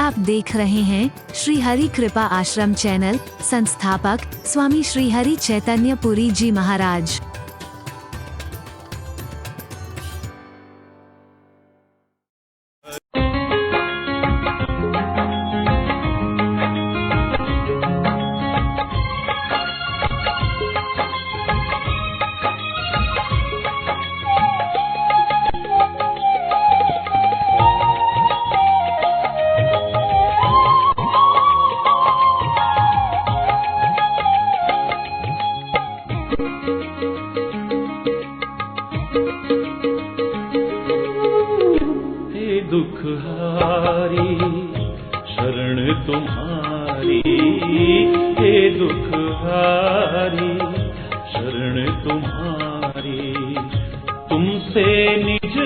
आप देख रहे हैं श्री हरि कृपा आश्रम चैनल। संस्थापक स्वामी श्री हरि चैतन्य पुरी जी महाराज। दुखहारी शरण तुम्हारी, हे दुखहारी शरण तुम्हारी। तुमसे निज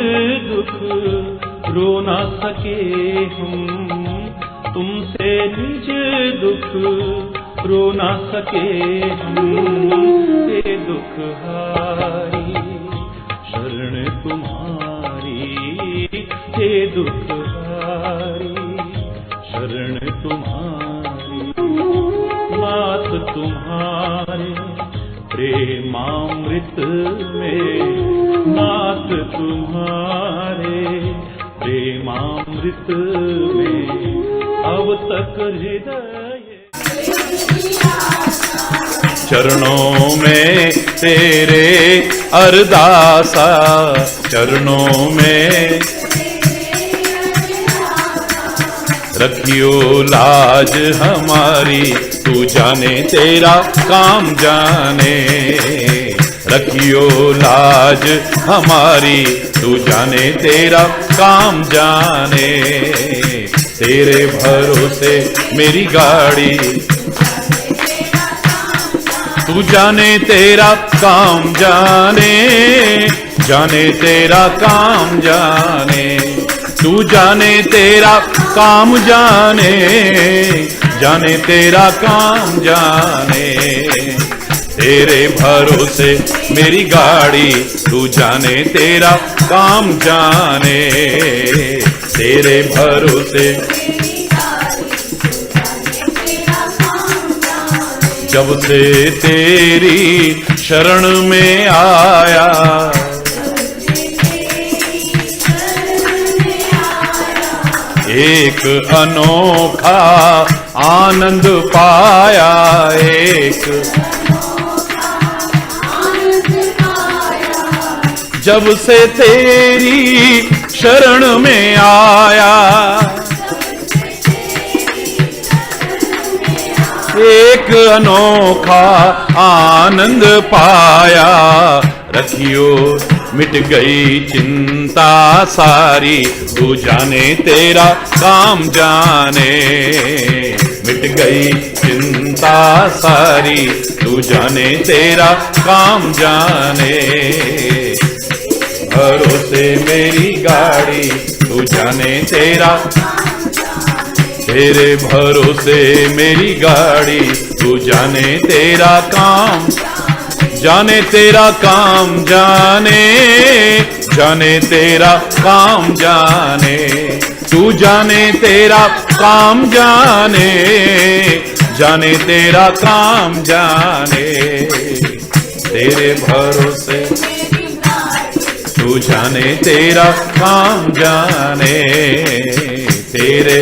दुख रो ना सके हम, तुमसे निज दुख रो ना सके हम। हे दुखहारी शरण तुम्हारी, हे दुखहारी शरण तुम्हारी। नाथ तुम्हारे प्रेमामृत में, नाथ तुम्हारे प्रेमामृत में अब तक हृदय। चरणों में तेरे अरदासा, चरणों में रखियो लाज हमारी, तू जाने तेरा काम जाने। रखियो लाज हमारी, तू जाने तेरा काम जाने। तेरे भरोसे मेरी गाड़ी, तू जाने तेरा काम जाने। जाने तेरा काम जाने, तू जाने तेरा काम जाने। जाने तेरा काम जाने। तेरे भरोसे मेरी गाड़ी, तू जाने तेरा काम जाने। तेरे भरोसे जब से तेरी शरण में आया, एक अनोखा आनंद पाया। एक जब से तेरी शरण में आया, एक अनोखा आनंद पाया। रखियो मिट गई चिंता सारी, तू जाने तेरा काम जाने। मिट गई चिंता सारी, तू जाने तेरा काम जाने। भरोसे मेरी गाड़ी, तू जाने तेरा, तेरे भरोसे मेरी गाड़ी, तू जाने तेरा काम जाने। तेरा काम जाने, जाने तेरा काम जाने। तू जाने तेरा काम जाने, जाने तेरा काम जाने। तेरे भरोसे तू जाने तेरा काम जाने। तेरे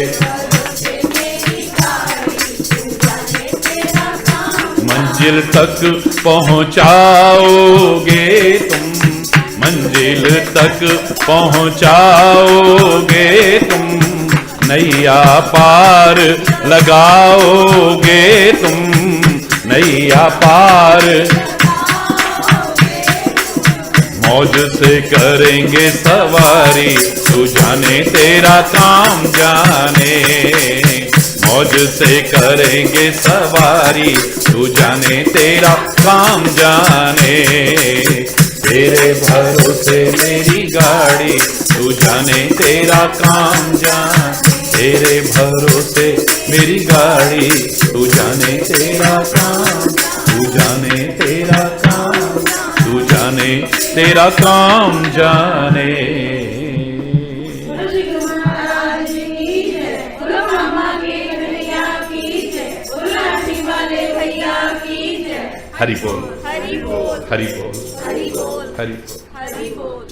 मंजिल तक पहुंचाओगे तुम, मंजिल तक पहुंचाओगे तुम। नैया पार लगाओगे तुम, नैया पार। मौज से करेंगे सवारी, तू जाने तेरा काम जाने। मौज से करेंगे सवारी, तू जाने तेरा काम जाने। तेरे भरोसे मेरी गाड़ी, तू जाने तेरा काम जाने। तेरे भरोसे मेरी गाड़ी, तू जाने तेरा काम, तू जाने तेरा काम, तू जाने तेरा काम जाने। हरि बोल, हरि बोल, हरि बोल, हरि बोल, हरि बोल। हरि बोल।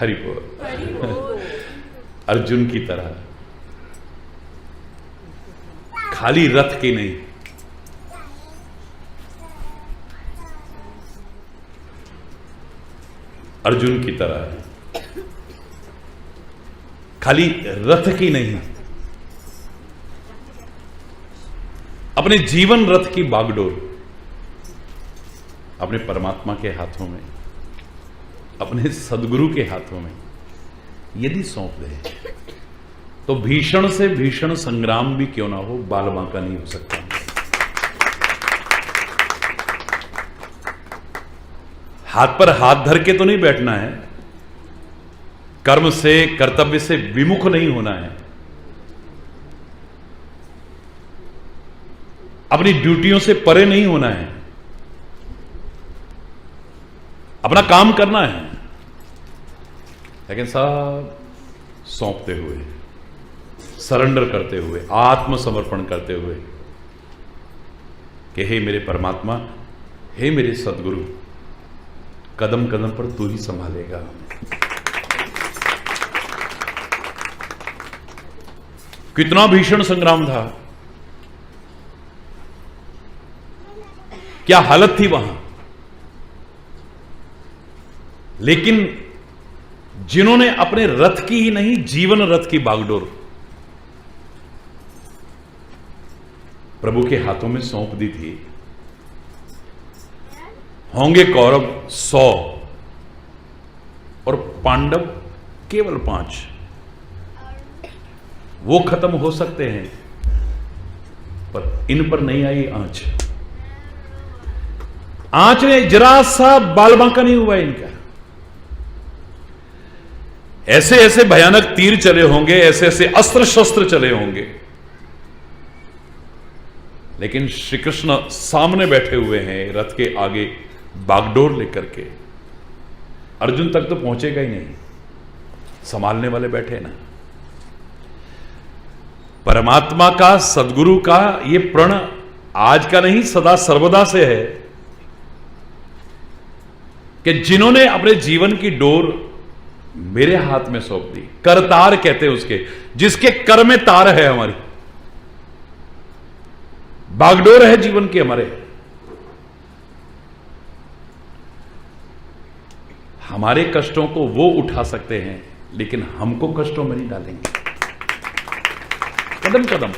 हरि बोल। हरि बोल। अर्जुन की तरह खाली रथ की नहीं, अर्जुन की तरह खाली रथ की नहीं, अपने जीवन रथ की बागडोर अपने परमात्मा के हाथों में, अपने सदगुरु के हाथों में यदि सौंप दे तो भीषण से भीषण संग्राम भी क्यों ना हो, बाल बांका नहीं हो सकता। हाथ पर हाथ धर के तो नहीं बैठना है, कर्म से कर्तव्य से विमुख नहीं होना है, अपनी ड्यूटियों से परे नहीं होना है, अपना काम करना है, लेकिन सब सौंपते हुए, सरेंडर करते हुए, आत्मसमर्पण करते हुए कि हे मेरे परमात्मा, हे मेरे सदगुरु, कदम कदम पर तू ही संभालेगा। कितना भीषण संग्राम था, क्या हालत थी वहां, लेकिन जिन्होंने अपने रथ की ही नहीं, जीवन रथ की बागडोर प्रभु के हाथों में सौंप दी थी, होंगे कौरव 100 और पांडव केवल 5। वो खत्म हो सकते हैं, पर इन पर नहीं आई आंच। आंच ने जरा सा बाल बांका नहीं हुआ इनका। ऐसे ऐसे भयानक तीर चले होंगे, ऐसे ऐसे अस्त्र शस्त्र चले होंगे, लेकिन श्री कृष्ण सामने बैठे हुए हैं रथ के आगे बागडोर लेकर के। अर्जुन तक तो पहुंचेगा ही नहीं, संभालने वाले बैठे ना। परमात्मा का, सदगुरु का ये प्रण आज का नहीं, सदा सर्वदा से है कि जिन्होंने अपने जीवन की डोर मेरे हाथ में सौंप दी, करतार कहते हैं उसके, जिसके कर में तार है, हमारी बागडोर है जीवन की हमारे, हमारे कष्टों को वो उठा सकते हैं, लेकिन हमको कष्टों में नहीं डालेंगे कदम कदम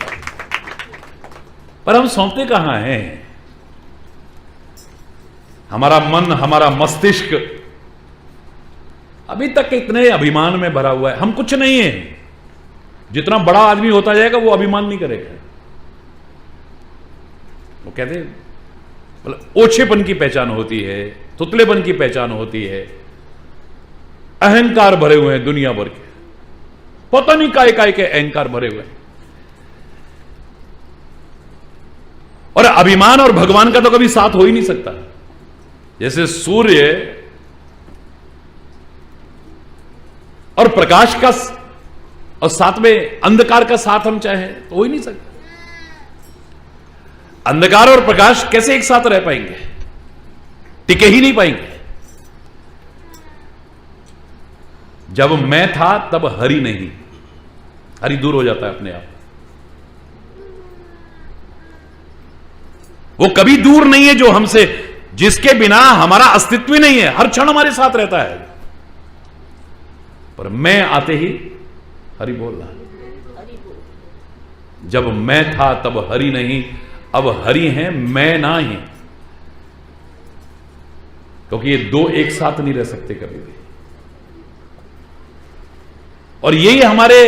पर हम सौंपते कहां हैं? हमारा मन, हमारा मस्तिष्क अभी तक इतने अभिमान में भरा हुआ है, हम कुछ नहीं है। जितना बड़ा आदमी होता जाएगा वो अभिमान नहीं करेगा। वो कहते मतलब ओछेपन की पहचान होती है, तुतलेपन की पहचान होती है, अहंकार भरे हुए हैं दुनिया भर के, पता नहीं काय काय के अहंकार भरे हुए हैं। और अभिमान और भगवान का तो कभी साथ हो ही नहीं सकता। जैसे सूर्य और प्रकाश का और साथ में अंधकार का साथ हम चाहे तो हो ही नहीं सकता। अंधकार और प्रकाश कैसे एक साथ रह पाएंगे? टिके ही नहीं पाएंगे। जब मैं था तब हरि नहीं, हरि दूर हो जाता है अपने आप। वो कभी दूर नहीं है जो हमसे, जिसके बिना हमारा अस्तित्व ही नहीं है, हर क्षण हमारे साथ रहता है। पर मैं आते ही हरि बोल रहा। जब मैं था तब हरि नहीं, अब हरि हैं, मैं ना ही। क्योंकि ये दो एक साथ नहीं रह सकते कभी भी। और यही हमारे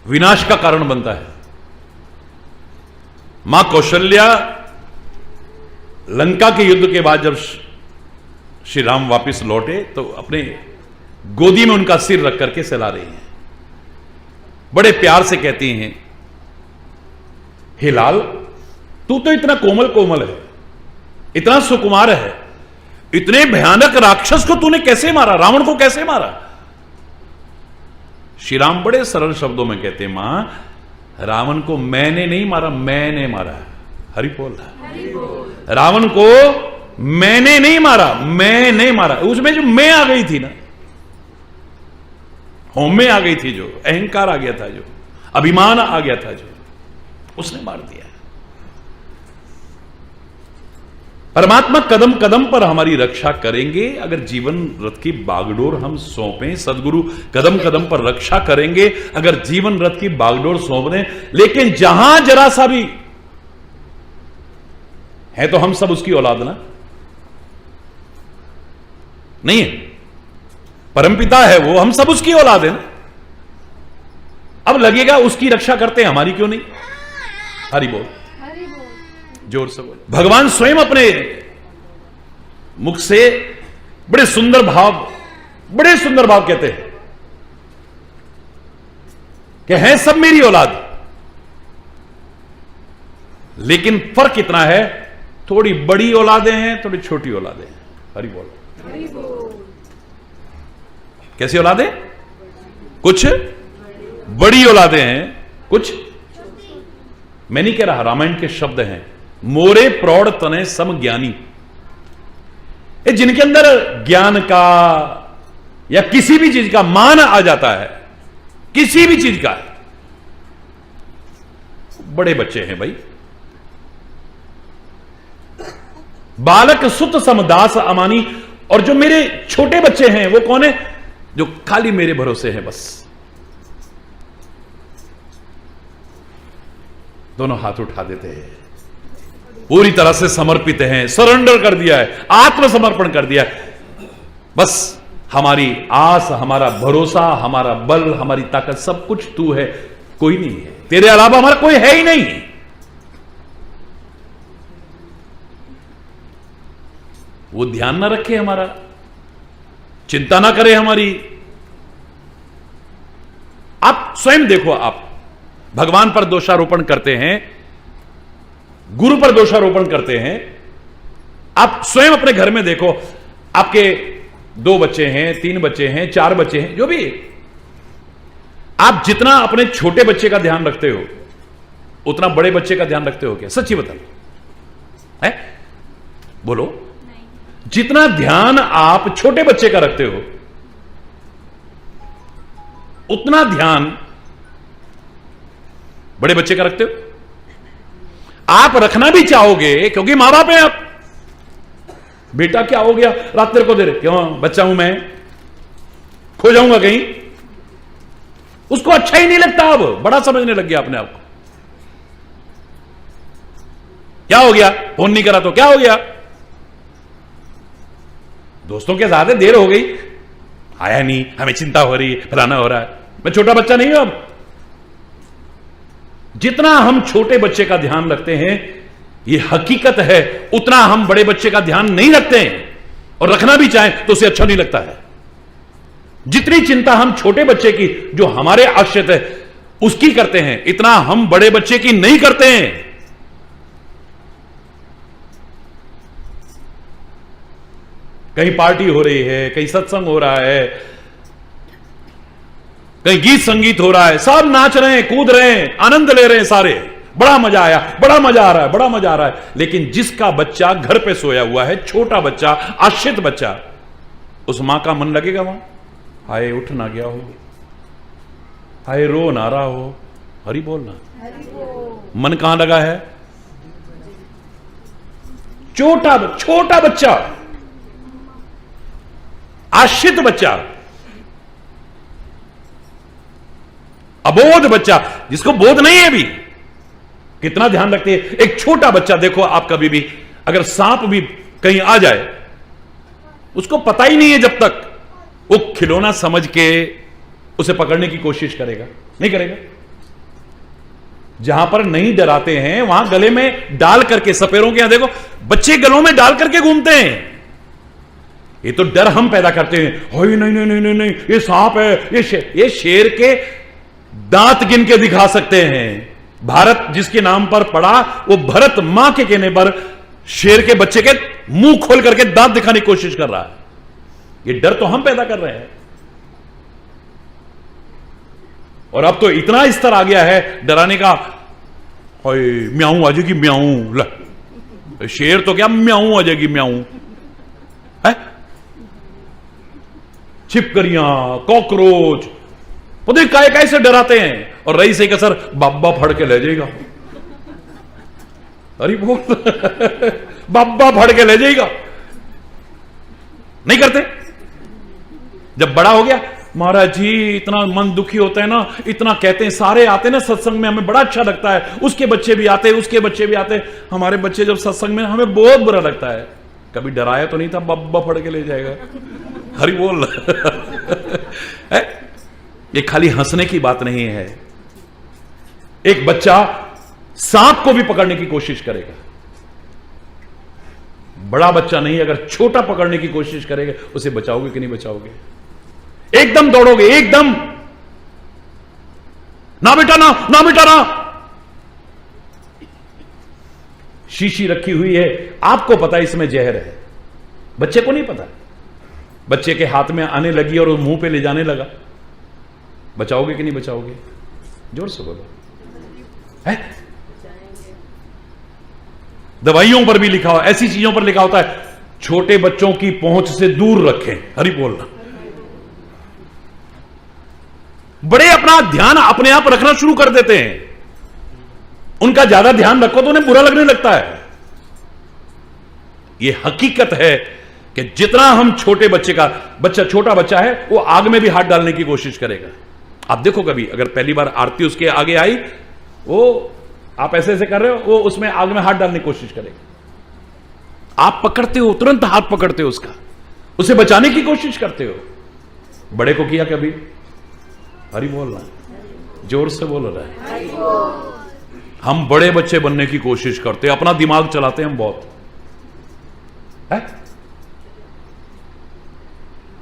विनाश का कारण बनता है। मां कौशल्या लंका के युद्ध के बाद जब श्री राम वापिस लौटे तो अपने गोदी में उनका सिर रख करके सहला रही हैं। बड़े प्यार से कहती हैं, हे लाल, तू तो इतना कोमल कोमल है, इतना सुकुमार है, इतने भयानक राक्षस को तूने कैसे मारा, रावण को कैसे मारा? श्री राम बड़े सरल शब्दों में कहते हैं, मां रावण को मैंने नहीं मारा, मैंने मारा। हरि बोल। रावण को मैंने नहीं मारा, मैंने मारा। उसमें जो मैं आ गई थी ना, होम में आ गई थी, जो अहंकार आ गया था, जो अभिमान आ गया था, जो उसने मार दिया। परमात्मा कदम कदम पर हमारी रक्षा करेंगे अगर जीवन रथ की बागडोर हम सौंपें। सदगुरु कदम कदम पर रक्षा करेंगे अगर जीवन रथ की बागडोर सौंप दें। लेकिन जहां जरा सा भी है तो हम सब उसकी औलाद ना नहीं है, परमपिता है वो, हम सब उसकी औलाद है ना। अब लगेगा उसकी रक्षा करते हैं, हमारी क्यों नहीं? हरि बोल, जोर से बोल। भगवान स्वयं अपने मुख से बड़े सुंदर भाव कहते हैं कि हैं सब मेरी औलाद, लेकिन फर्क इतना है, थोड़ी बड़ी औलादें हैं, थोड़ी छोटी औलादें हैं। हरि बोल। कैसी औलादें? कुछ बड़ी औलादें हैं, कुछ, मैं नहीं कह रहा, रामायण के शब्द हैं, मोरे प्रौढ़ तने सम ज्ञानी। जिनके अंदर ज्ञान का या किसी भी चीज का मान आ जाता है, किसी भी चीज का, बड़े बच्चे हैं भाई। बालक सुत समदास अमानी। और जो मेरे छोटे बच्चे हैं वो कौन है? जो खाली मेरे भरोसे हैं बस। दोनों हाथ उठा देते हैं, पूरी तरह से समर्पित हैं, सरेंडर कर दिया है, आत्मसमर्पण कर दिया है। बस हमारी आस, हमारा भरोसा, हमारा बल, हमारी ताकत, सब कुछ तू है, कोई नहीं है, तेरे अलावा हमारा कोई है ही नहीं। वो ध्यान ना रखे हमारा, चिंता ना करे हमारी। आप स्वयं देखो, आप भगवान पर दोषारोपण करते हैं, गुरु पर दोषारोपण करते हैं। आप स्वयं अपने घर में देखो, आपके 2 बच्चे हैं, 3 बच्चे हैं, 4 बच्चे हैं, जो भी, आप जितना अपने छोटे बच्चे का ध्यान रखते हो उतना बड़े बच्चे का ध्यान रखते हो क्या? सच्ची बताओ, है? बोलो। जितना ध्यान आप छोटे बच्चे का रखते हो उतना ध्यान बड़े बच्चे का रखते हो? आप रखना भी चाहोगे क्योंकि मां बाप हैं आप। बेटा क्या हो गया, रात तेरे को दे रहे, क्यों? बच्चा हूं मैं, खो जाऊंगा कहीं। उसको अच्छा ही नहीं लगता, अब बड़ा समझने लग गया अपने आप को। क्या हो गया, फोन नहीं करा तो क्या हो गया? दोस्तों के साथ देर हो गई, आया नहीं, हमें चिंता हो रही है, फलाना हो रहा है। मैं छोटा बच्चा नहीं हूं अब। जितना हम छोटे बच्चे का ध्यान रखते हैं, ये हकीकत है, उतना हम बड़े बच्चे का ध्यान नहीं रखते हैं, और रखना भी चाहें तो उसे अच्छा नहीं लगता है। जितनी चिंता हम छोटे बच्चे की, जो हमारे आश्रित है, उसकी करते हैं, इतना हम बड़े बच्चे की नहीं करते हैं। कहीं पार्टी हो रही है, कहीं सत्संग हो रहा है, कहीं गीत संगीत हो रहा है, सब नाच रहे हैं, कूद रहे हैं, आनंद ले रहे हैं सारे, बड़ा मजा आया, बड़ा मजा आ रहा है, बड़ा मजा आ रहा है। लेकिन जिसका बच्चा घर पे सोया हुआ है, छोटा बच्चा, आश्रित बच्चा, उस मां का मन लगेगा वहां? हाय उठ ना गया हो, हाय रो ना रहा हो। हरि बोलना, मन कहां लगा है? छोटा बच्चा, आश्रित बच्चा, अबोध बच्चा, जिसको बोध नहीं है भी, कितना ध्यान रखते हैं। एक छोटा बच्चा देखो, आप कभी भी अगर सांप भी कहीं आ जाए, उसको पता ही नहीं है जब तक, वो खिलौना समझ के उसे पकड़ने की कोशिश करेगा, नहीं करेगा। जहां पर नहीं डराते हैं वहां गले में डाल करके, सपेरों के यहां देखो बच्चे गलों में डाल करके घूमते हैं। ये तो डर हम पैदा करते हैं, नहीं नहीं नहीं नहीं नहीं, ये सांप है, ये शेर के दांत गिन के दिखा सकते हैं। भारत जिसके नाम पर पड़ा, वो भरत मां के कहने पर शेर के बच्चे के मुंह खोल करके दांत दिखाने की कोशिश कर रहा है। ये डर तो हम पैदा कर रहे हैं। और अब तो इतना स्तर आ गया है डराने का, म्याऊं आ जाएगी, म्याऊं। शेर तो क्या, म्याऊं आ जाएगी, म्याऊं है। छिपकलियां, कॉकरोच, पता काय कैसे डराते हैं। और रही सही कसर, बाबा फड़ के ले जाएगा। अरे बोल बाबा फड़ के ले जाएगा। नहीं करते। जब बड़ा हो गया, महाराज जी इतना मन दुखी होता है ना, इतना कहते हैं, सारे आते हैं ना सत्संग में, हमें बड़ा अच्छा लगता है। उसके बच्चे भी आते, उसके बच्चे भी आते। हमारे बच्चे जब सत्संग में, हमें बहुत बुरा लगता है। कभी डराया तो नहीं था, बाबा फड़ के ले जाएगा। हरि बोल ये खाली हंसने की बात नहीं है। एक बच्चा सांप को भी पकड़ने की कोशिश करेगा। बड़ा बच्चा नहीं, अगर छोटा पकड़ने की कोशिश करेगा, उसे बचाओगे कि नहीं बचाओगे? एकदम दौड़ोगे, एकदम, ना बेटा ना, ना बेटा ना। शीशी रखी हुई है, आपको पता है इसमें जहर है, बच्चे को नहीं पता। बच्चे के हाथ में आने लगी और मुंह पे ले जाने लगा, बचाओगे कि नहीं बचाओगे? जोर से बोलो। है दवाइयों पर भी लिखा हो, ऐसी चीजों पर लिखा होता है, छोटे बच्चों की पहुंच से दूर रखें। हरि बोलना। बड़े अपना ध्यान अपने आप रखना शुरू कर देते हैं। उनका ज्यादा ध्यान रखो तो उन्हें बुरा लगने लगता है। यह हकीकत है कि जितना हम छोटे बच्चे का, बच्चा छोटा बच्चा है, वो आग में भी हाथ डालने की कोशिश करेगा। आप देखो, कभी अगर पहली बार आरती उसके आगे आई, वो आप ऐसे ऐसे कर रहे हो, वो उसमें आग में हाथ डालने की कोशिश करेगा। आप पकड़ते हो, तुरंत हाथ पकड़ते हो उसका, उसे बचाने की कोशिश करते हो। बड़े को किया कभी? हरि बोलना, जोर से बोल रहा है। हम बड़े बच्चे बनने की कोशिश करते हैं, अपना दिमाग चलाते हैं हम बहुत है?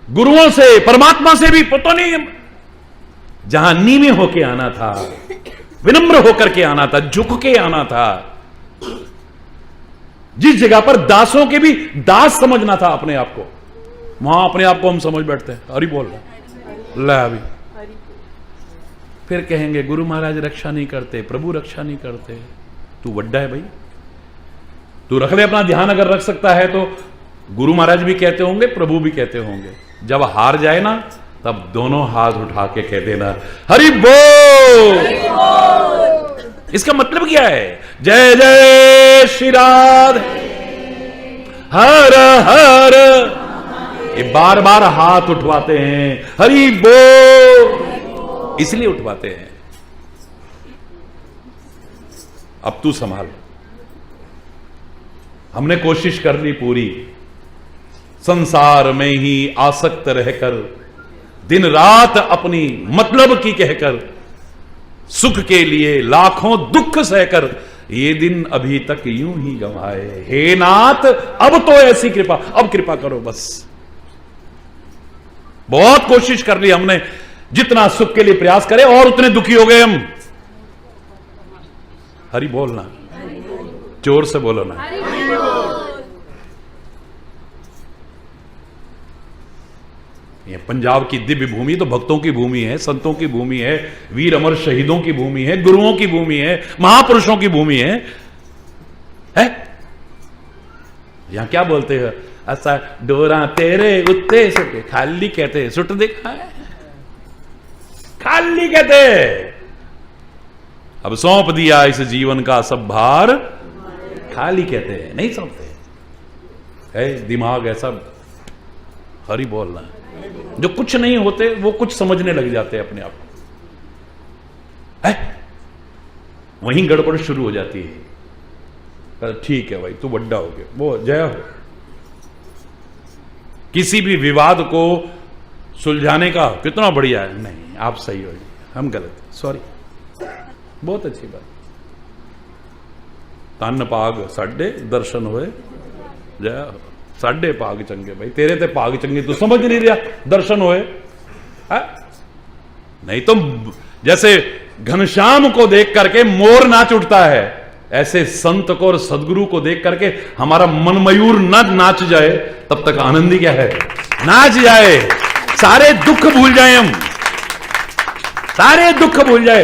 गुरुओं से, परमात्मा से भी पता नहीं, जहां नीवे होके आना था, विनम्र होकर के आना था, झुक के आना था, जिस जगह पर दासों के भी दास समझना था अपने आप को, वहां अपने आप को हम समझ बैठते हैं। हरि बोल रहे ला अभी फिर कहेंगे गुरु महाराज रक्षा नहीं करते, प्रभु रक्षा नहीं करते। तू वड्डा है भाई, तू रख ले अपना ध्यान। अगर रख सकता है तो गुरु महाराज भी कहते होंगे, प्रभु भी कहते होंगे। जब हार जाए ना, तब दोनों हाथ उठा के कह देना हरि बोल। इसका मतलब क्या है? जय जय श्री राधे, हर हर। ये बार बार हाथ उठवाते हैं, हरि बोल, इसलिए उठवाते हैं। अब तू संभाल। हमने कोशिश कर ली पूरी, संसार में ही आसक्त रहकर, दिन रात अपनी मतलब की कहकर, सुख के लिए लाखों दुख सहकर, ये दिन अभी तक यूं ही गंवाए। हे नाथ, अब तो ऐसी कृपा, अब कृपा करो बस। बहुत कोशिश कर ली हमने, जितना सुख के लिए प्रयास करें और उतने दुखी हो गए हम। हरि बोलना, जोर से बोलो ना। ये पंजाब की दिव्य भूमि तो भक्तों की भूमि है, संतों की भूमि है, वीर अमर शहीदों की भूमि है, गुरुओं की भूमि है, महापुरुषों की भूमि है? यहां क्या बोलते हैं? ऐसा डोरा तेरे उत्ते सुटे, खाली कहते हैं। सुट देखा है? खाली कहते हैं। अब सौंप दिया इस जीवन का सब भार, खाली कहते हैं, नहीं सौंपते है। दिमाग ऐसा, हरि बोलना। जो कुछ नहीं होते वो कुछ समझने लग जाते हैं अपने आप को। वहीं गड़बड़ शुरू हो जाती है। ठीक है भाई, तू बड्डा हो गया, वो जय हो। किसी भी विवाद को सुलझाने का कितना बढ़िया है। नहीं, आप सही हो, हम गलत, सॉरी। बहुत अच्छी बात। तन पाग साडे दर्शन होए, जय हो। साडे पाग चंगे भाई, तेरे ते पाग चंगे, तू समझ नहीं रहा, दर्शन होए है? नहीं तो जैसे घनश्याम को देख करके मोर नाच उठता है, ऐसे संत को और सदगुरु को देख करके हमारा मन मयूर न नाच जाए, तब तक आनंद ही क्या है? नाच जाए, सारे दुख भूल जाए, हम सारे दुख भूल जाए,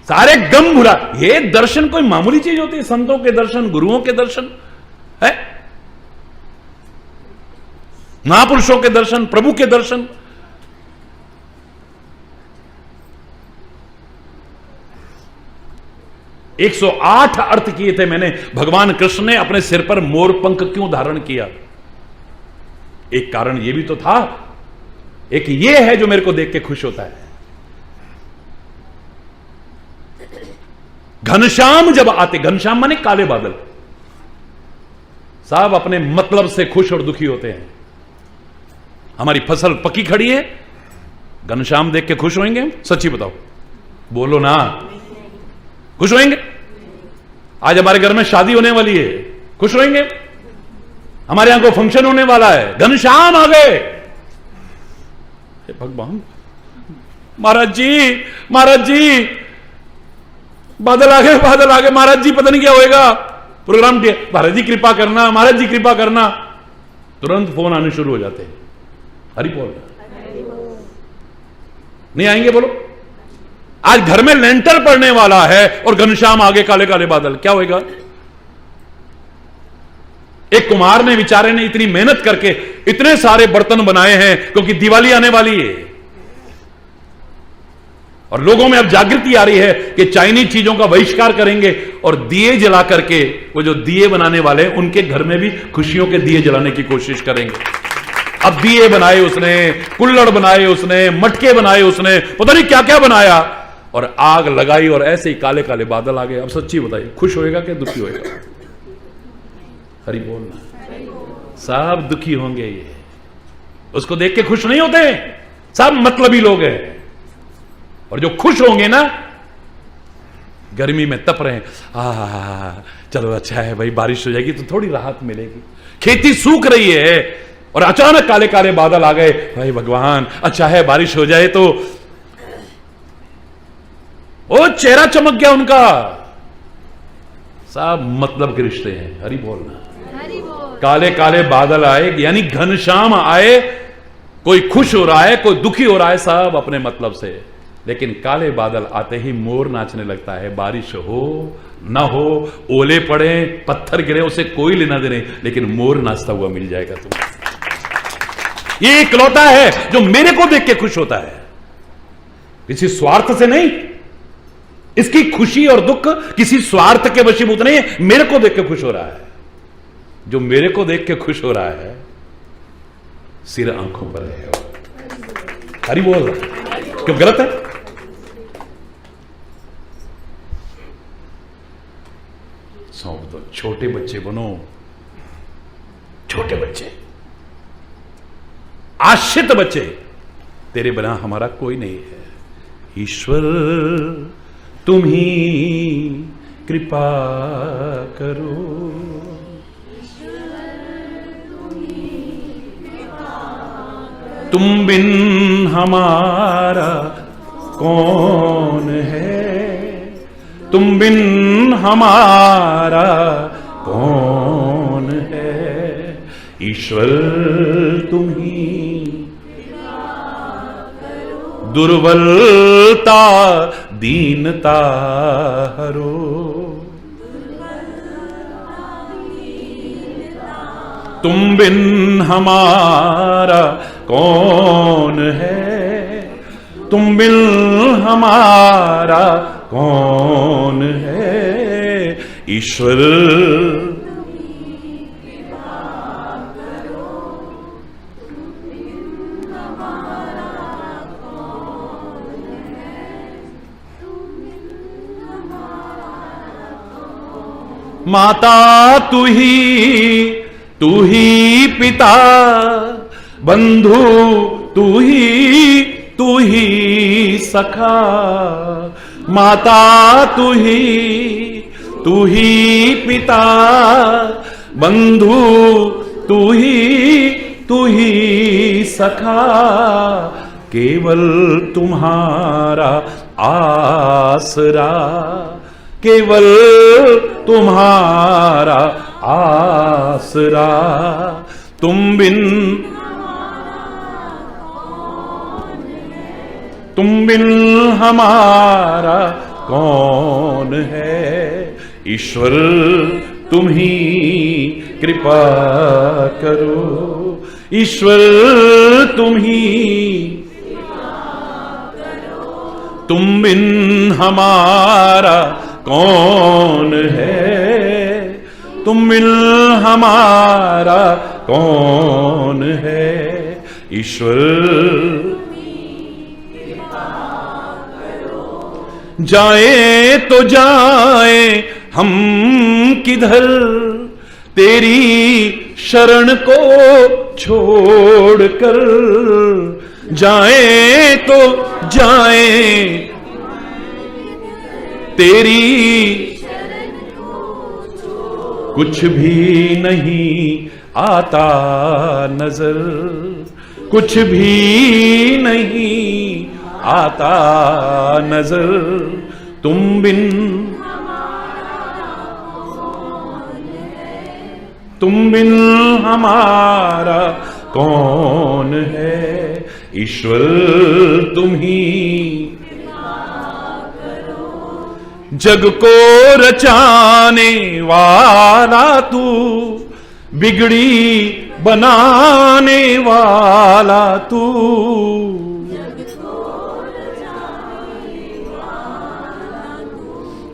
सारे गम भुला। ये दर्शन कोई मामूली चीज होती है? संतों के दर्शन, गुरुओं के दर्शन है, महापुरुषों के दर्शन, प्रभु के दर्शन। एक 108 अर्थ किए थे मैंने। भगवान कृष्ण ने अपने सिर पर मोर पंख क्यों धारण किया? एक कारण यह भी तो था, एक ये है जो मेरे को देख के खुश होता है। घनश्याम जब आते, घनश्याम माने काले बादल, साहब अपने मतलब से खुश और दुखी होते हैं। हमारी फसल पकी खड़ी है, घनश्याम देख के खुश होंगे? सच्ची बताओ, बोलो ना, खुश होंगे? आज हमारे घर में शादी होने वाली है, खुश होंगे? हमारे यहां को फंक्शन होने वाला है, घनश्याम आ गए। भगवान, महाराज जी, महाराज जी, बादल आ गए, बादल आ गए, महाराज जी पता नहीं क्या होएगा, प्रोग्राम किया, महाराज जी कृपा करना, महाराज जी कृपा करना। तुरंत फोन आने शुरू हो जाते हैं, हरि बोल। नहीं आएंगे? बोलो। आज घर में लेंटर पड़ने वाला है और घनश्याम आगे, काले काले बादल, क्या होएगा? एक कुम्हार ने, बेचारे ने इतनी मेहनत करके इतने सारे बर्तन बनाए हैं, क्योंकि दिवाली आने वाली है और लोगों में अब जागृति आ रही है कि चाइनीज चीजों का बहिष्कार करेंगे और दिए जला करके, वो जो दिए बनाने वाले हैं उनके घर में भी खुशियों के दिए जलाने की कोशिश करेंगे। अब दिए बनाए उसने, कुल्हड़ बनाए उसने, मटके बनाए उसने, पता नहीं क्या क्या बनाया और आग लगाई और ऐसे ही काले काले बादल आ गए। अब सच्ची बताइए, खुश होएगा कि दुखी होएगा? हरि बोलना। सब दुखी होंगे, ये उसको देख के खुश नहीं होते, सब मतलबी लोग हैं। और जो खुश होंगे ना, गर्मी में तप रहे हैं, चलो अच्छा है भाई, बारिश हो जाएगी तो थोड़ी राहत मिलेगी, खेती सूख रही है और अचानक काले काले बादल आ गए, भाई भगवान अच्छा है बारिश हो जाए तो, ओ चेहरा चमक गया उनका। सब मतलब के रिश्ते हैं, हरि बोलना। काले काले बादल आए, यानी घनश्याम आए, कोई खुश हो रहा है, कोई दुखी हो रहा है, सब अपने मतलब से। लेकिन काले बादल आते ही मोर नाचने लगता है। बारिश हो ना हो, ओले पड़े, पत्थर गिरे, उसे कोई लेना दे नहीं, लेकिन मोर नाचता हुआ मिल जाएगा तुम्हें। ये इकलौता है जो मेरे को देख के खुश होता है, किसी स्वार्थ से नहीं। इसकी खुशी और दुख किसी स्वार्थ के वशीभूत नहीं है, मेरे को देख के खुश हो रहा है। जो मेरे को देख के खुश हो रहा है, सिर आंखों पर है। हरि बोल, क्यों गलत है? सौंप दो। छोटे बच्चे बनो, छोटे बच्चे, आश्रित बच्चे, तेरे बिना हमारा कोई नहीं है। ईश्वर तुम ही कृपा करो, तुम बिन हमारा कौन है, तुम बिन हमारा कौन है। ईश्वर तुम ही दुर्बलता दीनता हरो, तुम बिन हमारा कौन है, तुम बिन हमारा कौन है। ईश्वर माता तू ही पिता, बंधु तू ही सखा। माता तू ही पिता, बंधु तू ही सखा। केवल तुम्हारा आसरा, केवल तुम्हारा आसरा, तुम बिन हमारा कौन है। ईश्वर तुम ही कृपा करो, ईश्वर तुम ही, तुम बिन हमारा कौन है, तुम बिन हमारा कौन है। ईश्वर जाए तो जाए हम किधर, तेरी शरण को छोड़कर। जाए तो जाए तेरी, कुछ भी नहीं आता नजर, कुछ भी नहीं आता नजर। तुम बिन, तुम बिन हमारा कौन है। ईश्वर तुम ही, जग को रचाने वाला तू, बिगड़ी बनाने वाला तू।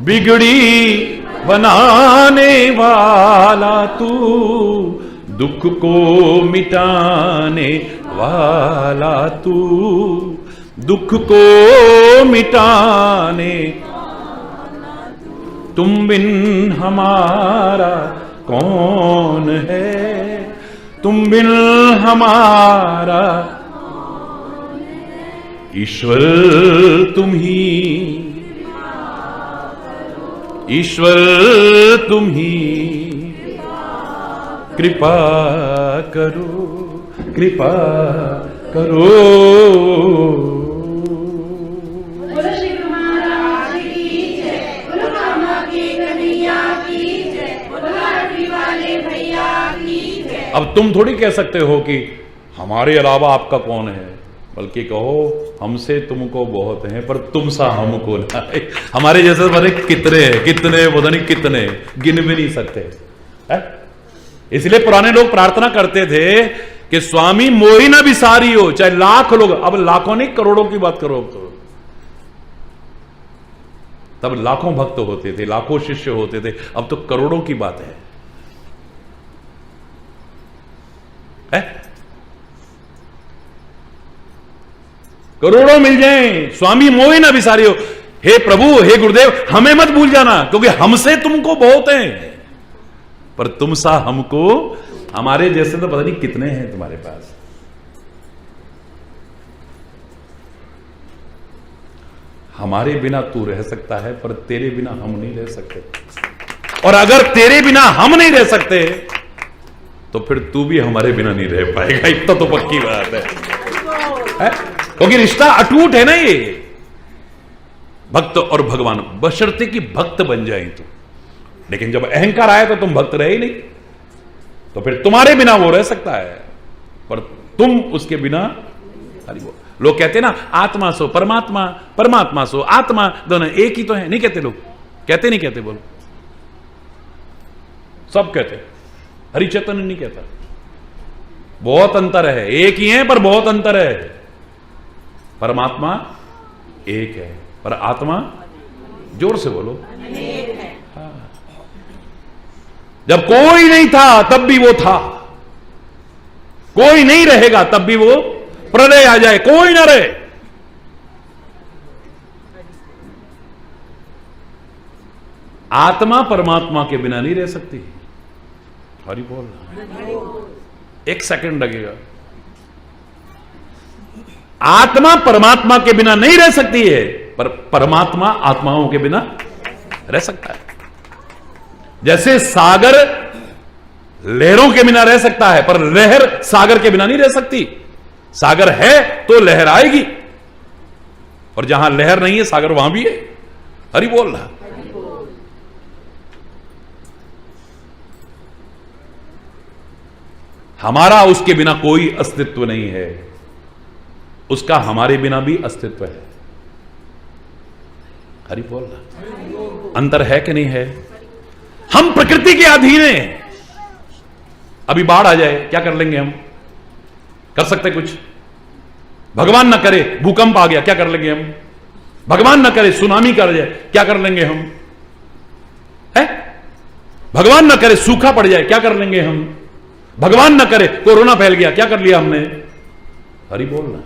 बिगड़ी बनाने वाला तू, दुख को मिटाने वाला तू, दुख को मिटाने। तुम बिन हमारा कौन है, तुम बिन हमारा। ईश्वर तुम ही, ईश्वर तुम ही कृपा करो, कृपा करो। अब तुम थोड़ी कह सकते हो कि हमारे अलावा आपका कौन है, बल्कि कहो हमसे तुमको बहुत हैं पर तुम सा हमको ना है। हमारे जैसे बने कितने हैं, कितने पता नहीं कितने, गिन भी नहीं सकते है? इसलिए पुराने लोग प्रार्थना करते थे कि स्वामी मोही ना बिसारी हो, चाहे लाख लोग, अब लाखों नहीं करोड़ों की बात करो। अब तो तब लाखों भक्त होते थे, लाखों शिष्य होते थे, अब तो करोड़ों की बात है। करोड़ों मिल जाएं, स्वामी मोही ना बिसारी हो। हे प्रभु, हे गुरुदेव, हमें मत भूल जाना, क्योंकि हमसे तुमको बहुत हैं, पर तुम सा हमको, हमारे जैसे तो पता नहीं कितने हैं तुम्हारे पास। हमारे बिना तू रह सकता है, पर तेरे बिना हम नहीं रह सकते। और अगर तेरे बिना हम नहीं रह सकते तो फिर तू भी हमारे बिना नहीं रह पाएगा। इतना तो पक्की बात है? क्योंकि रिश्ता अटूट है ना ये, भक्त और भगवान, बशर्ते कि भक्त बन जाए तू। लेकिन जब अहंकार आए तो तुम भक्त रहे ही नहीं, तो फिर तुम्हारे बिना वो रह सकता है, पर तुम उसके बिना। अरे वो लोग कहते ना, आत्मा सो परमात्मा, परमात्मा सो आत्मा, दोनों एक ही तो है। नहीं कहते लोग? कहते नहीं कहते? बोलो, सब कहते। हरिचेतन नहीं कहता। बहुत अंतर है, एक ही है पर बहुत अंतर है। परमात्मा एक है, पर आत्मा, जोर से बोलो, हाँ। जब कोई नहीं था तब भी वो था, कोई नहीं रहेगा तब भी वो, प्रलय आ जाए कोई ना रहे, आत्मा परमात्मा के बिना नहीं रह सकती। हरि बोल, एक सेकंड लगेगा। आत्मा परमात्मा के बिना नहीं रह सकती है, पर परमात्मा आत्माओं के बिना रह सकता है। जैसे सागर लहरों के बिना रह सकता है, पर लहर सागर के बिना नहीं रह सकती। सागर है तो लहर आएगी, और जहां लहर नहीं है सागर वहां भी है। हरि बोल रहा। हमारा उसके बिना कोई अस्तित्व नहीं है, उसका हमारे बिना भी अस्तित्व है। हरि बोल रहा, अंतर है कि नहीं है? हम प्रकृति के अधीन हैं। अभी बाढ़ आ जाए क्या कर लेंगे हम? कर सकते कुछ? भगवान ना करे भूकंप आ गया, क्या कर लेंगे हम? भगवान ना करे सुनामी कर जाए, क्या कर लेंगे हम? है? भगवान ना करे सूखा पड़ जाए, क्या कर लेंगे हम? भगवान ना करे कोरोना फैल गया, क्या कर लिया हमने? हरि बोल रहा,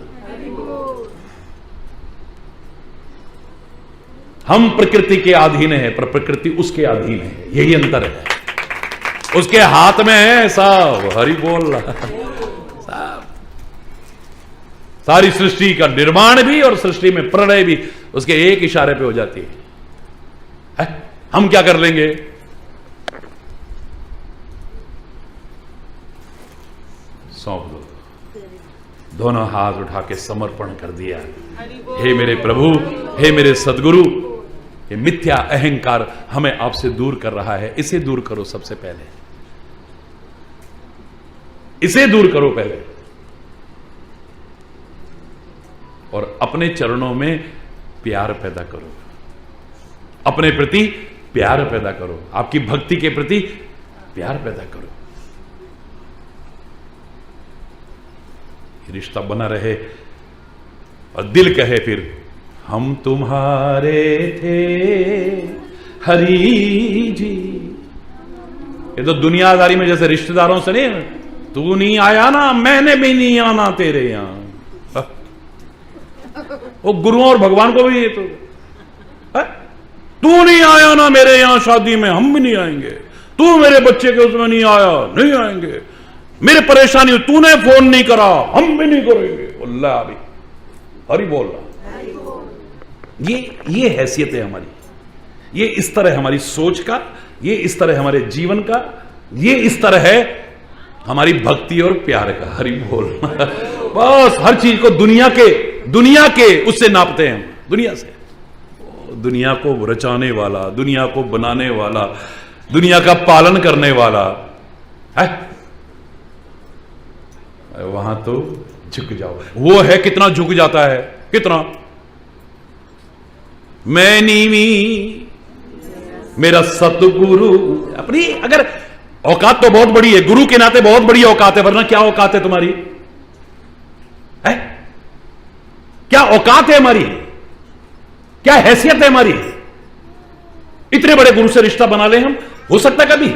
हम प्रकृति के अधीन है पर प्रकृति उसके अधीन है, यही अंतर है। उसके हाथ में है सब। हरि बोल रहा, सब सारी सृष्टि का निर्माण भी और सृष्टि में प्रलय भी उसके एक इशारे पे हो जाती है। हम क्या कर लेंगे? सौंप दो, दोनों हाथ उठा के समर्पण कर दिया। हे मेरे प्रभु, हे मेरे सदगुरु, ये मिथ्या अहंकार हमें आपसे दूर कर रहा है, इसे दूर करो। सबसे पहले इसे दूर करो पहले, और अपने चरणों में प्यार पैदा करो, अपने प्रति प्यार पैदा करो, आपकी भक्ति के प्रति प्यार पैदा करो। रिश्ता बना रहे और दिल कहे फिर हम तुम्हारे थे हरि जी। ये तो दुनियादारी में जैसे रिश्तेदारों से नहीं, तू नहीं आया ना मैंने भी नहीं आना तेरे यहां। वो गुरुओं और भगवान को भी ये तो तू नहीं आया ना मेरे यहां शादी में, हम भी नहीं आएंगे। तू मेरे बच्चे के उसमें नहीं आया, नहीं आएंगे। मेरे परेशानी तूने फोन नहीं करा, हम भी नहीं करेंगे। अल्लाह अभी हरि बोल रहा। ये हैसियत है हमारी, ये इस तरह हमारी सोच का, ये इस तरह हमारे जीवन का, ये इस तरह है हमारी भक्ति और प्यार का। हरि बोल। बस हर चीज को दुनिया के उससे नापते हैं, दुनिया से। दुनिया को रचाने वाला, दुनिया को बनाने वाला, दुनिया का पालन करने वाला है, वहां तो झुक जाओ। वो है कितना झुक जाता है, कितना। मैं नीवी मेरा सतगुरु। अपनी अगर औकात तो बहुत बड़ी है, गुरु के नाते बहुत बड़ी औकात है, वरना क्या औकात है तुम्हारी? है क्या औकात है हमारी? क्या हैसियत है हमारी? इतने बड़े गुरु से रिश्ता बना ले हम? हो सकता है कभी?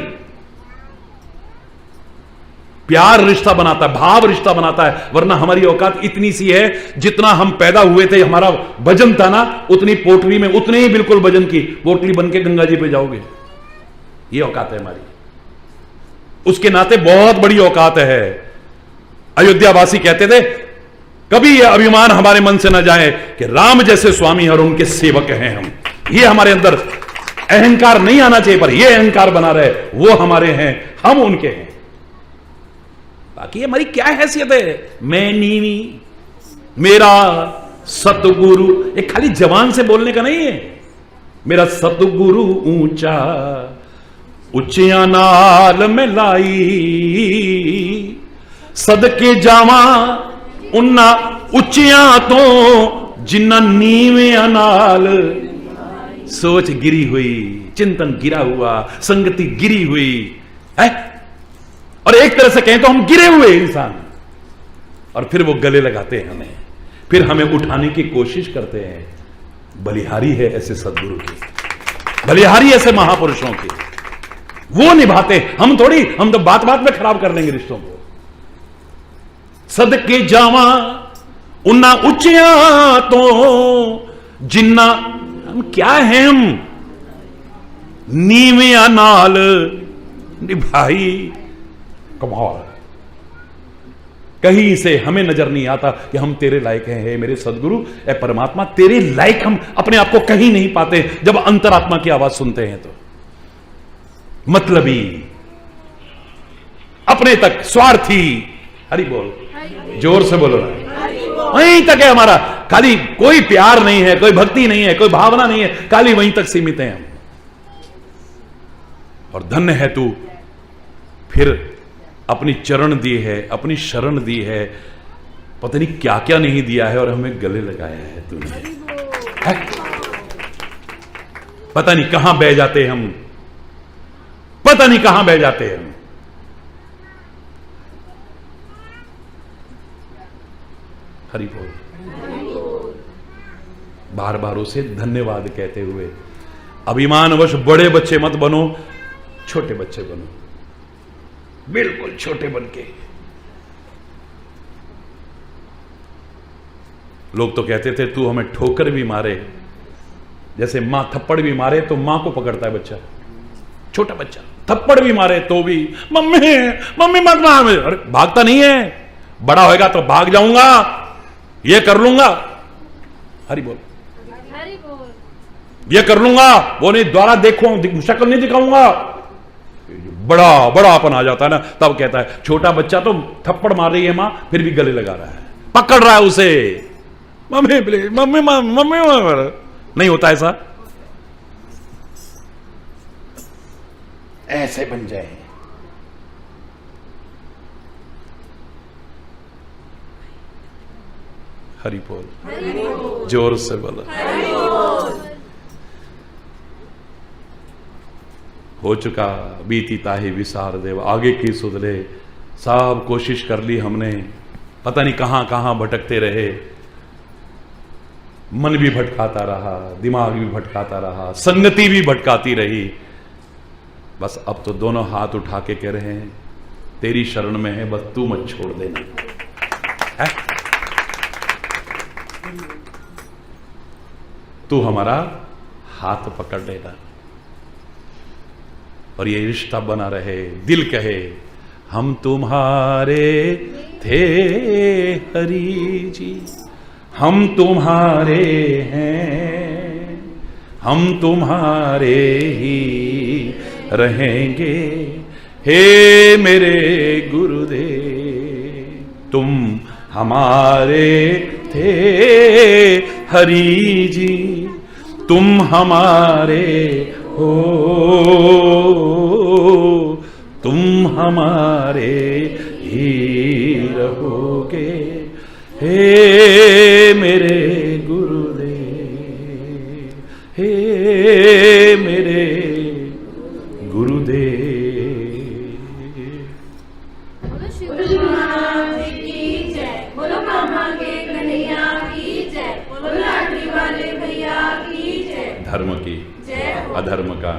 प्यार रिश्ता बनाता है, भाव रिश्ता बनाता है, वरना हमारी औकात इतनी सी है जितना हम पैदा हुए थे, हमारा वजन था ना, उतनी पोटली में उतने ही बिल्कुल वजन की पोटली बन के गंगा जी पे जाओगे। ये औकात है हमारी, उसके नाते बहुत बड़ी औकात है। अयोध्यावासी कहते थे कभी यह अभिमान हमारे मन से न जाए कि राम जैसे स्वामी और उनके सेवक हैं हम। ये हमारे अंदर अहंकार नहीं आना चाहिए, पर यह अहंकार बना रहे, वो हमारे हैं, हम उनके हैं। बाकी हमारी क्या हैसियत है? मैं नीवी मेरा सतगुरु, एक खाली जबान से बोलने का नहीं है। मेरा सतगुरु ऊंचा उच्चिया नाल में लाई, सदके जावा उन्ना उच्चिया तो जिन्ना नीविया नाल। सोच गिरी हुई, चिंतन गिरा हुआ, संगति गिरी हुई है, और एक तरह से कहें तो हम गिरे हुए इंसान, और फिर वो गले लगाते हैं हमें, फिर हमें उठाने की कोशिश करते हैं। बलिहारी है ऐसे सदगुरु की, बलिहारी ऐसे महापुरुषों की, वो निभाते। हम थोड़ी, हम तो बात बात में खराब कर लेंगे रिश्तों को। सदके जावा उन्ना उच्चिया तो जिन्ना, हम क्या हैं? हम नीविया नाल निभाई। कमाल, कहीं से हमें नजर नहीं आता कि हम तेरे लायक हैं। हे मेरे सदगुरु, ए परमात्मा, तेरे लायक हम अपने आप को कहीं नहीं पाते जब अंतरात्मा की आवाज सुनते हैं तो। मतलबी, अपने तक स्वार्थी। हरि बोल, जोर से बोलो ना। वहीं तक है हमारा, खाली कोई प्यार नहीं है, कोई भक्ति नहीं है, कोई भावना नहीं है, खाली वहीं तक सीमित हैं हम। और धन्य है तू, फिर अपनी चरण दी है, अपनी शरण दी है, पता नहीं क्या क्या नहीं दिया है और हमें गले लगाया है तूने। है? पता नहीं कहां बह जाते हम, पता नहीं कहां बह जाते हम। हरि बोल। बार बार उसे धन्यवाद कहते हुए अभिमानवश बड़े बच्चे मत बनो, छोटे बच्चे बनो, बिल्कुल छोटे बन के। लोग तो कहते थे तू हमें ठोकर भी मारे, जैसे मां थप्पड़ भी मारे तो मां को पकड़ता है बच्चा, छोटा बच्चा थप्पड़ भी मारे तो भी मम्मी मम्मी मत मार। अरे भागता नहीं है, बड़ा होएगा तो भाग जाऊंगा, ये कर लूंगा। हरि बोल। ये कर लूंगा, वो नहीं, द्वारा देखो, शक्ल नहीं दिखाऊंगा। बड़ा बड़ा अपन आ जाता है ना, तब कहता है छोटा बच्चा तो थप्पड़ मार रही है मां, फिर भी गले लगा रहा है, पकड़ रहा है उसे, मम्मी प्लीज मम्मी मम्मी। नहीं होता ऐसा। ऐसे बन जाए। हरि बोल। जोर से बोलो। हो चुका बीती ताही विसार देव, आगे की सुधरे, सब कोशिश कर ली हमने, पता नहीं कहां कहां भटकते रहे, मन भी भटकाता रहा, दिमाग भी भटकाता रहा, संगति भी भटकाती रही। बस अब तो दोनों हाथ उठा के कह रहे हैं तेरी शरण में है, बस तू मत छोड़ देना है? तू हमारा हाथ पकड़ लेना और ये रिश्ता बना रहे। दिल कहे हम तुम्हारे थे हरि जी, हम तुम्हारे हैं, हम तुम्हारे ही रहेंगे, हे मेरे गुरुदेव। तुम हमारे थे हरि जी, तुम हमारे हो, तुम हमारे ही रहोगे, हे मेरे गुरुदेव, हे मेरे गुरुदेव। बोलो मामा के कन्हैया की जय, बोलो लाटरी वाले भैया की जय। धर्म की, अधर्म का,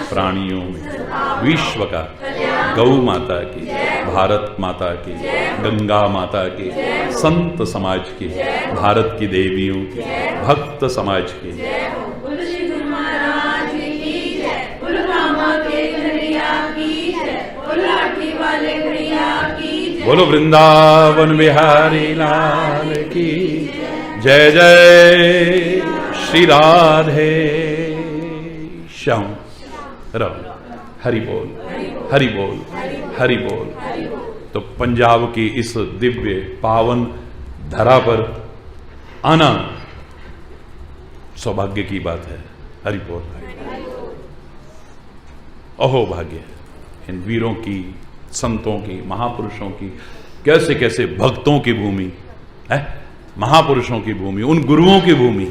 प्राणियों में, विश्व का, गौ माता की, भारत माता की, गंगा माता की, संत समाज की, भारत की देवियों की, भक्त समाज की। बोलो वृंदावन बिहारी लाल की जय, जय श्री राधे श्याम राम। हरि बोल, हरि बोल, हरि बोल। तो पंजाब की इस दिव्य पावन धरा पर आना सौभाग्य की बात है। हरि बोल। अहो भाग्य इन वीरों की, संतों की, महापुरुषों की, कैसे कैसे भक्तों की भूमि है, महापुरुषों की भूमि, उन गुरुओं की भूमि।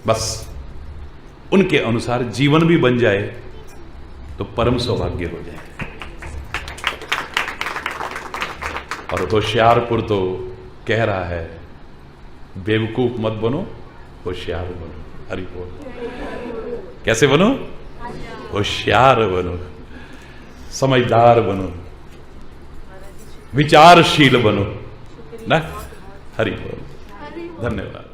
बस उनके अनुसार जीवन भी बन जाए तो परम सौभाग्य हो जाए। और होशियारपुर तो कह रहा है बेवकूफ मत बनो, होशियार बनो। हरि बोल। कैसे बनो? होशियार बनो, समझदार बनो, विचारशील बनो ना। हरि बोल। धन्यवाद।